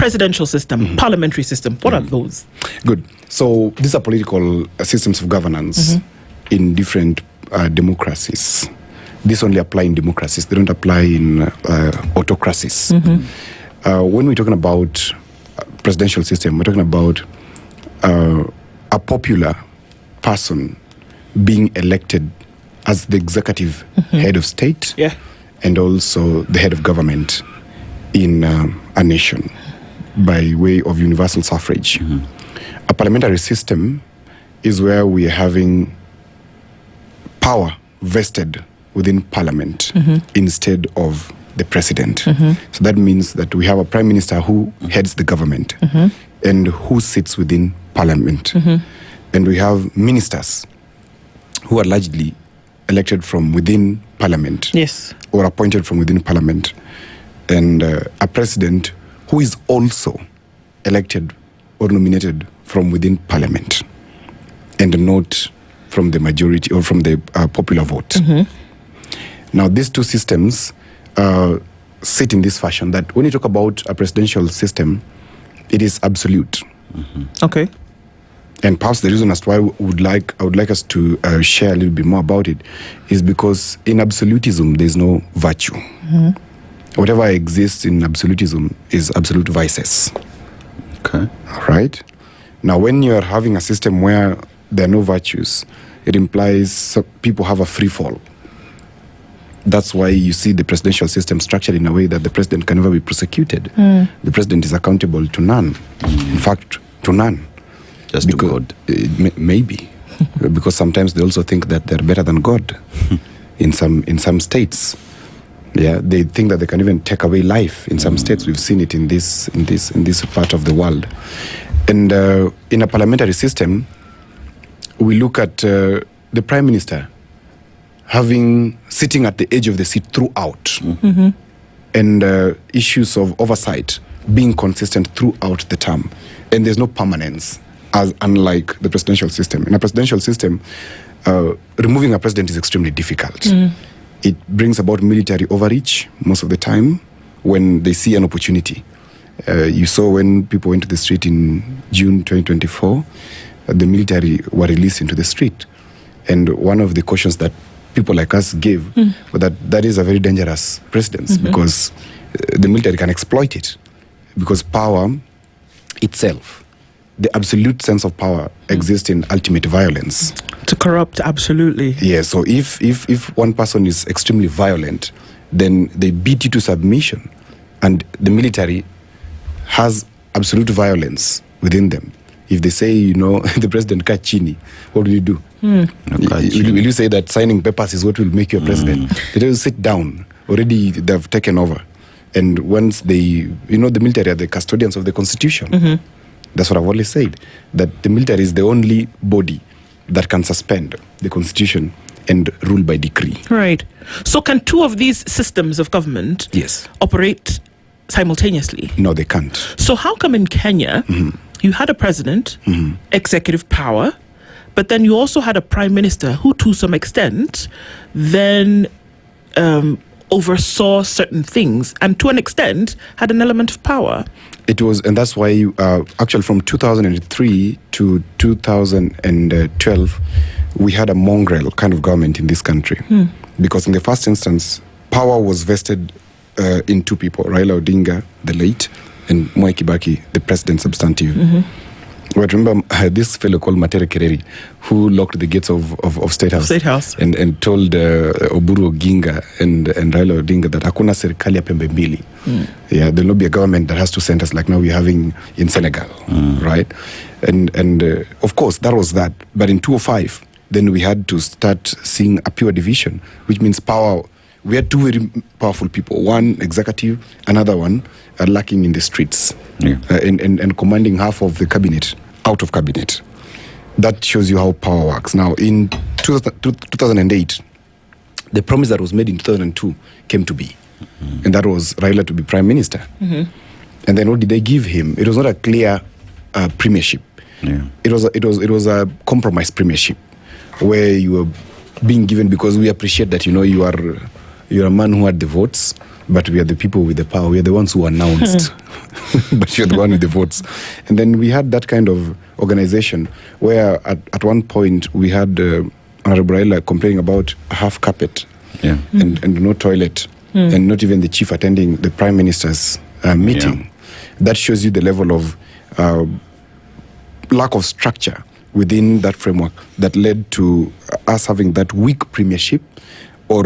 presidential system, parliamentary system, what are those? Good. So these are political systems of governance in different democracies. These only apply in democracies. They don't apply in autocracies. When we're talking about presidential system, we're talking about a popular person being elected as the executive head of state and also the head of government in a nation by way of universal suffrage. A parliamentary system is where we are having power vested within parliament instead of the president. So that means that we have a prime minister who heads the government and who sits within parliament. And we have ministers who are largely elected from within parliament or appointed from within parliament. And a president who is also elected or nominated from within parliament and not from the majority or from the popular vote. Now, these two systems sit in this fashion that when you talk about a presidential system, it is absolute. Okay. And perhaps the reason as to why I would like us to share a little bit more about it is because in absolutism, there's no virtue. Whatever exists in absolutism is absolute vices. Okay. All right. Now, when you are having a system where there are no virtues, it implies people have a free fall. That's why you see the presidential system structured in a way that the president can never be prosecuted. The president is accountable to none. In fact, to none. Just to God. Maybe. Because sometimes they also think that they're better than God in some states. Yeah, they think that they can even take away life. In some states, we've seen it in this part of the world. And in a parliamentary system, we look at the prime minister sitting at the edge of the seat throughout, and issues of oversight being consistent throughout the term, and there's no permanence, as unlike the presidential system. In a presidential system, removing a president is extremely difficult. It brings about military overreach most of the time when they see an opportunity. You saw when people went to the street in June 2024, the military were released into the street. And one of the cautions that people like us gave was that is a very dangerous precedence because the military can exploit it. Because power itself, the absolute sense of power exists in ultimate violence. To corrupt, absolutely. Yeah, so if one person is extremely violent, then they beat you to submission. And the military has absolute violence within them. If they say, the president Kachini, what will you do? Will you say that signing papers is what will make you a president? They will sit down. Already they've taken over. And once the military are the custodians of the constitution. That's what I've always said, that the military is the only body that can suspend the constitution and rule by decree. Right. So can two of these systems of government operate simultaneously? No, they can't. So how come in Kenya, you had a president, executive power, but then you also had a prime minister who, to some extent, then oversaw certain things and to an extent had an element of power? It was, and that's why actually from 2003 to 2012, we had a mongrel kind of government in this country. Because in the first instance, power was vested in two people, Raila Odinga, the late, and Mwai Kibaki, the president substantive. But remember this fellow called Matere Kereri, who locked the gates of State House, and told Oburu Oginga and Raila Odinga that hakuna serikali ya pembe mbili. Yeah, there'll not be a government that has two centers like now we're having in Senegal, right? And of course that was that. But in 2005, then we had to start seeing a pure division, which means power. We had two very powerful people, one executive, another one lacking in the streets, and commanding half of the cabinet out of cabinet. That shows you how power works. Now, in 2008, the promise that was made in 2002 came to be, and that was Raila to be prime minister. And then what did they give him? It was not a clear premiership. It was a compromise premiership, where you were being given because we appreciate that you're a man who had the votes, but we are the people with the power. We are the ones who announced, but you're the one with the votes. And then we had that kind of organization where at one point we had Honorable Raila complaining about a half carpet and no toilet and not even the chief attending the Prime Minister's meeting. Yeah. That shows you the level of lack of structure within that framework that led to us having that weak premiership or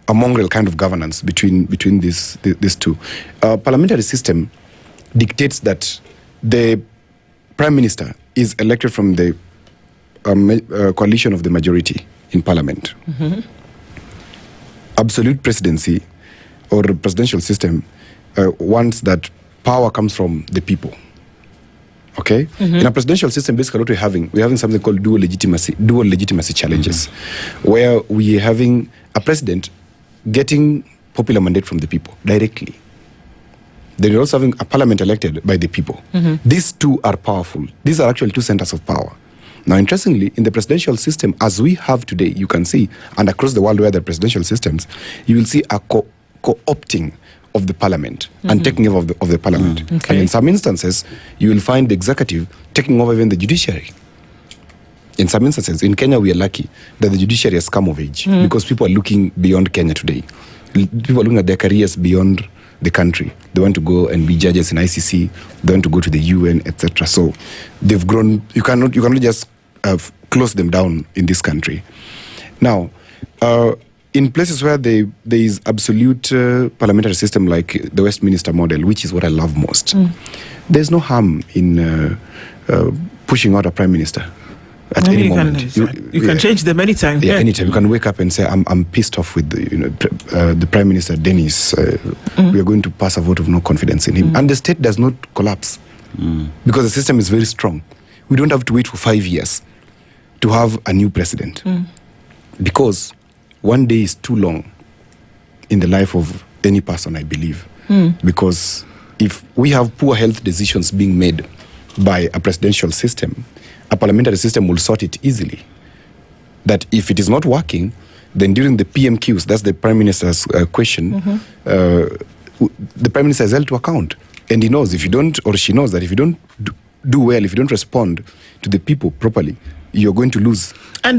a mongrel kind of governance between these two. Parliamentary system dictates that the Prime Minister is elected from the coalition of the majority in Parliament. Absolute presidency or presidential system wants that power comes from the people. Okay? In a presidential system, basically what we're having something called dual legitimacy challenges, where we're having a president getting popular mandate from the people directly. Then you're also having a parliament elected by the people. These two are powerful. These are actually two centers of power. Now, interestingly, in the presidential system, as we have today, you can see, and across the world where there are presidential systems, you will see a co-opting of the parliament and taking over of the parliament. Okay. And in some instances, you will find the executive taking over even the judiciary. In some instances, in Kenya, we are lucky that the judiciary has come of age because people are looking beyond Kenya today. People are looking at their careers beyond the country. They want to go and be judges in ICC. They want to go to the UN, etc. So they've grown. You cannot just close them down in this country. Now, in places where there is absolute parliamentary system like the Westminster model, which is what I love most, there's no harm in pushing out a prime minister at any moment. You can change them anytime. Yeah, anytime. You can wake up and say, I'm pissed off with the Prime Minister, Dennis. We are going to pass a vote of no confidence in him. And the state does not collapse because the system is very strong. We don't have to wait for 5 years to have a new president because one day is too long in the life of any person, I believe. Because if we have poor health decisions being made by a presidential system, a parliamentary system will sort it easily. That if it is not working, then during the PMQs, that's the Prime Minister's question, the Prime Minister is held to account. And he knows if you don't, or she knows that if you don't do well, if you don't respond to the people properly, you're going to lose